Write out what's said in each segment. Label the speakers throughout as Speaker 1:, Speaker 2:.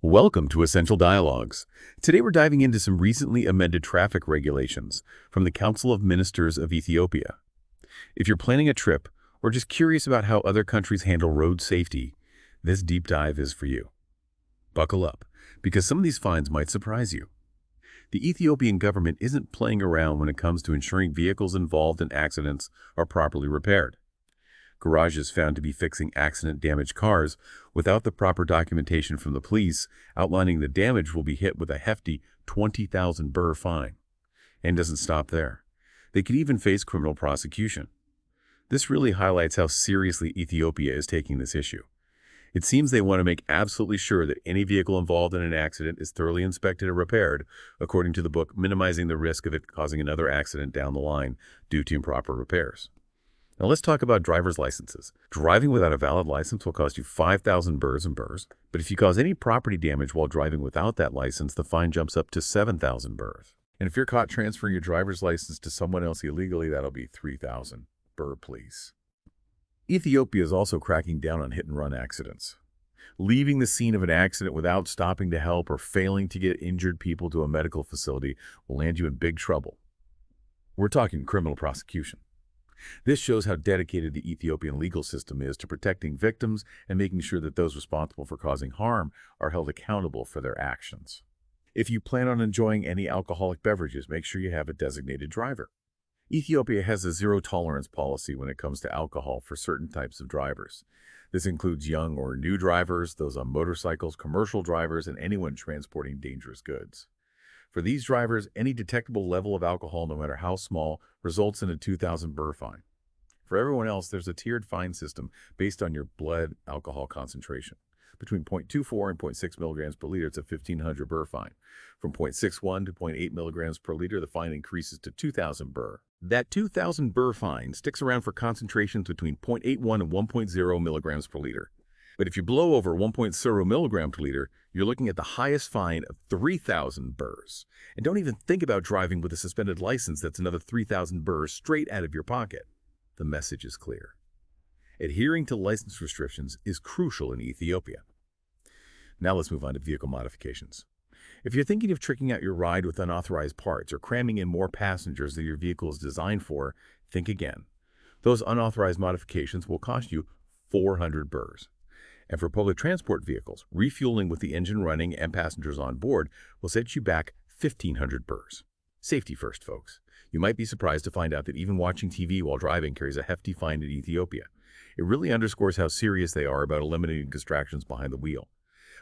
Speaker 1: Welcome to Essential Dialogues. Today we're diving into some recently amended traffic regulations from the Council of Ministers of Ethiopia. If you're planning a trip or just curious about how other countries handle road safety, this deep dive is for you. Buckle up, because some of these finds might surprise you. The Ethiopian government isn't playing around when it comes to ensuring vehicles involved in accidents are properly repaired. Garages found to be fixing accident-damaged cars without the proper documentation from the police outlining the damage will be hit with a hefty 20,000 birr fine. And doesn't stop there. They could even face criminal prosecution. This really highlights how seriously Ethiopia is taking this issue. It seems they want to make absolutely sure that any vehicle involved in an accident is thoroughly inspected and repaired, according to the book, minimizing the risk of it causing another accident down the line due to improper repairs. Now let's talk about driver's licenses. Driving without a valid license will cost you 5,000 birrs, but if you cause any property damage while driving without that license, the fine jumps up to 7,000 birrs. And if you're caught transferring your driver's license to someone else illegally, that'll be 3,000 birr, please. Ethiopia is also cracking down on hit-and-run accidents. Leaving the scene of an accident without stopping to help or failing to get injured people to a medical facility will land you in big trouble. We're talking criminal prosecution. This shows how dedicated the Ethiopian legal system is to protecting victims and making sure that those responsible for causing harm are held accountable for their actions. If you plan on enjoying any alcoholic beverages, make sure you have a designated driver. Ethiopia has a zero-tolerance policy when it comes to alcohol for certain types of drivers. This includes young or new drivers, those on motorcycles, commercial drivers, and anyone transporting dangerous goods. For these drivers, any detectable level of alcohol, no matter how small, results in a 2,000 birr fine. For everyone else, there's a tiered fine system based on your blood alcohol concentration. Between 0.24 and 0.6 milligrams per liter, it's a 1,500 birr fine. From 0.61 to 0.8 milligrams per liter, the fine increases to 2,000 birr. That 2,000 birr fine sticks around for concentrations between 0.81 and 1.0 milligrams per liter. But if you blow over 1.0 milligram per liter, you're looking at the highest fine of 3,000 birrs. And don't even think about driving with a suspended license. That's another 3,000 birrs straight out of your pocket. The message is clear. Adhering to license restrictions is crucial in Ethiopia. Now let's move on to vehicle modifications. If you're thinking of tricking out your ride with unauthorized parts or cramming in more passengers than your vehicle is designed for, think again. Those unauthorized modifications will cost you 400 birrs. And for public transport vehicles, refueling with the engine running and passengers on board will set you back 1,500 birrs. Safety first, folks. You might be surprised to find out that even watching TV while driving carries a hefty fine in Ethiopia. It really underscores how serious they are about eliminating distractions behind the wheel.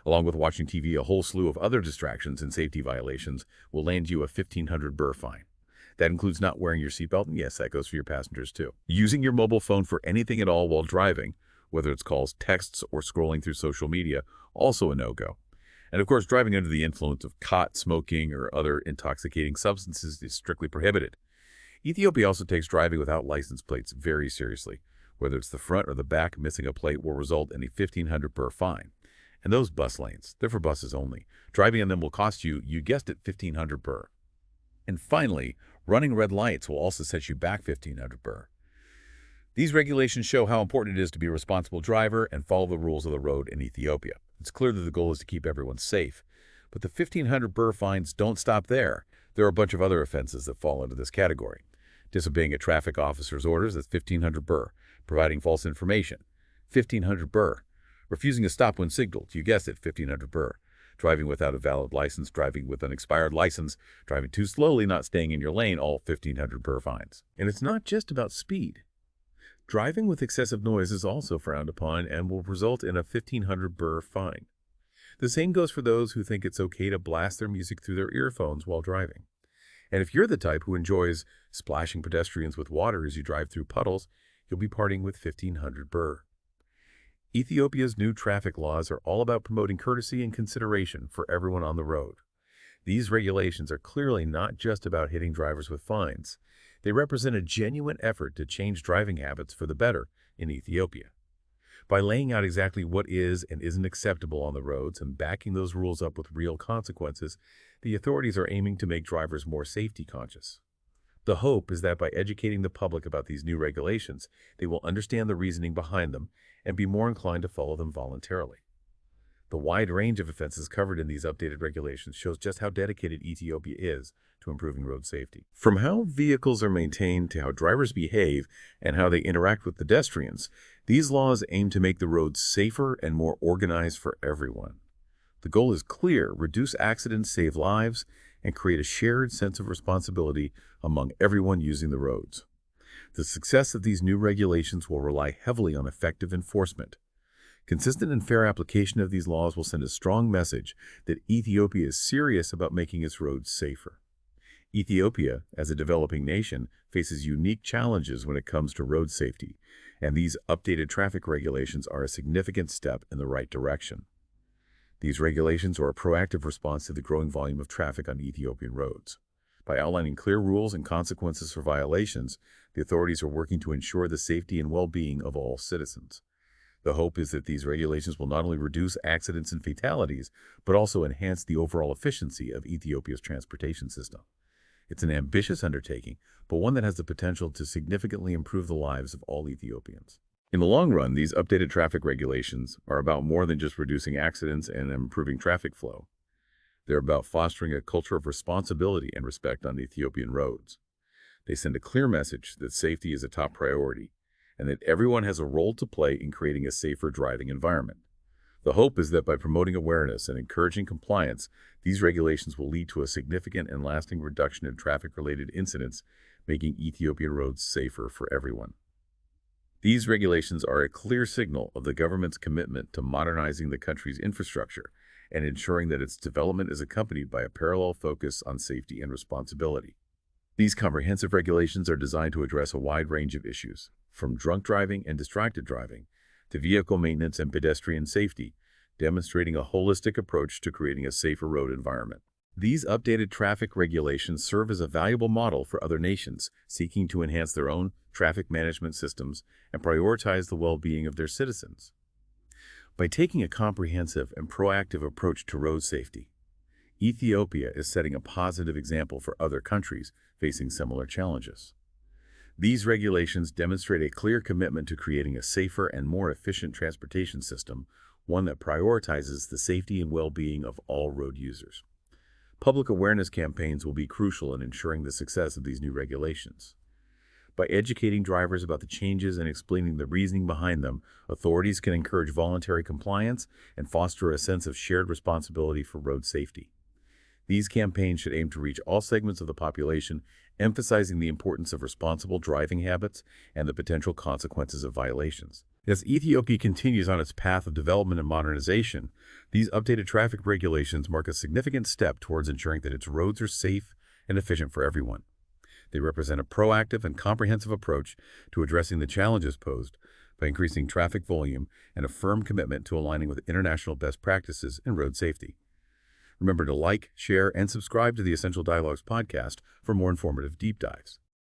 Speaker 1: Along with watching TV, a whole slew of other distractions and safety violations will land you a 1,500 birr fine. That includes not wearing your seatbelt, and yes, that goes for your passengers too. Using your mobile phone for anything at all while driving, whether it's calls, texts, or scrolling through social media, also a no-go. And of course, driving under the influence of khat, smoking, or other intoxicating substances is strictly prohibited. Ethiopia also takes driving without license plates very seriously. Whether it's the front or the back, missing a plate will result in a 1,500 birr fine. And those bus lanes, they're for buses only. Driving on them will cost you, you guessed it, 1,500 birr. And finally, running red lights will also set you back 1,500 birr. These regulations show how important it is to be a responsible driver and follow the rules of the road in Ethiopia. It's clear that the goal is to keep everyone safe. But the 1,500 birr fines don't stop there. There are a bunch of other offenses that fall into this category. Disobeying a traffic officer's orders, that's 1,500 birr. Providing false information, 1,500 birr. Refusing a stop when signaled, you guessed it, 1,500 birr. Driving without a valid license, driving with an expired license, driving too slowly, not staying in your lane, all 1,500 birr fines. And it's not just about speed. Driving with excessive noise is also frowned upon and will result in a 1,500 birr fine. The same goes for those who think it's okay to blast their music through their earphones while driving. And if you're the type who enjoys splashing pedestrians with water as you drive through puddles, you'll be parting with 1,500 birr. Ethiopia's new traffic laws are all about promoting courtesy and consideration for everyone on the road. These regulations are clearly not just about hitting drivers with fines. They represent a genuine effort to change driving habits for the better in Ethiopia. By laying out exactly what is and isn't acceptable on the roads and backing those rules up with real consequences, the authorities are aiming to make drivers more safety conscious. The hope is that by educating the public about these new regulations, they will understand the reasoning behind them and be more inclined to follow them voluntarily. The wide range of offenses covered in these updated regulations shows just how dedicated Ethiopia is to improving road safety. From how vehicles are maintained to how drivers behave and how they interact with pedestrians, these laws aim to make the roads safer and more organized for everyone. The goal is clear: reduce accidents, save lives, and create a shared sense of responsibility among everyone using the roads. The success of these new regulations will rely heavily on effective enforcement. Consistent and fair application of these laws will send a strong message that Ethiopia is serious about making its roads safer. Ethiopia, as a developing nation, faces unique challenges when it comes to road safety, and these updated traffic regulations are a significant step in the right direction. These regulations are a proactive response to the growing volume of traffic on Ethiopian roads. By outlining clear rules and consequences for violations, the authorities are working to ensure the safety and well-being of all citizens. The hope is that these regulations will not only reduce accidents and fatalities, but also enhance the overall efficiency of Ethiopia's transportation system. It's an ambitious undertaking, but one that has the potential to significantly improve the lives of all Ethiopians. In the long run, these updated traffic regulations are about more than just reducing accidents and improving traffic flow. They're about fostering a culture of responsibility and respect on Ethiopian roads. They send a clear message that safety is a top priority, and that everyone has a role to play in creating a safer driving environment. The hope is that by promoting awareness and encouraging compliance, these regulations will lead to a significant and lasting reduction in traffic-related incidents, making Ethiopian roads safer for everyone. These regulations are a clear signal of the government's commitment to modernizing the country's infrastructure and ensuring that its development is accompanied by a parallel focus on safety and responsibility. These comprehensive regulations are designed to address a wide range of issues, from drunk driving and distracted driving to vehicle maintenance and pedestrian safety, demonstrating a holistic approach to creating a safer road environment. These updated traffic regulations serve as a valuable model for other nations seeking to enhance their own traffic management systems and prioritize the well-being of their citizens. By taking a comprehensive and proactive approach to road safety, Ethiopia is setting a positive example for other countries facing similar challenges. These regulations demonstrate a clear commitment to creating a safer and more efficient transportation system, one that prioritizes the safety and well-being of all road users. Public awareness campaigns will be crucial in ensuring the success of these new regulations. By educating drivers about the changes and explaining the reasoning behind them, authorities can encourage voluntary compliance and foster a sense of shared responsibility for road safety. These campaigns should aim to reach all segments of the population, emphasizing the importance of responsible driving habits and the potential consequences of violations. As Ethiopia continues on its path of development and modernization, these updated traffic regulations mark a significant step towards ensuring that its roads are safe and efficient for everyone. They represent a proactive and comprehensive approach to addressing the challenges posed by increasing traffic volume and a firm commitment to aligning with international best practices in road safety. Remember to like, share, and subscribe to the Essential Dialogues podcast for more informative deep dives.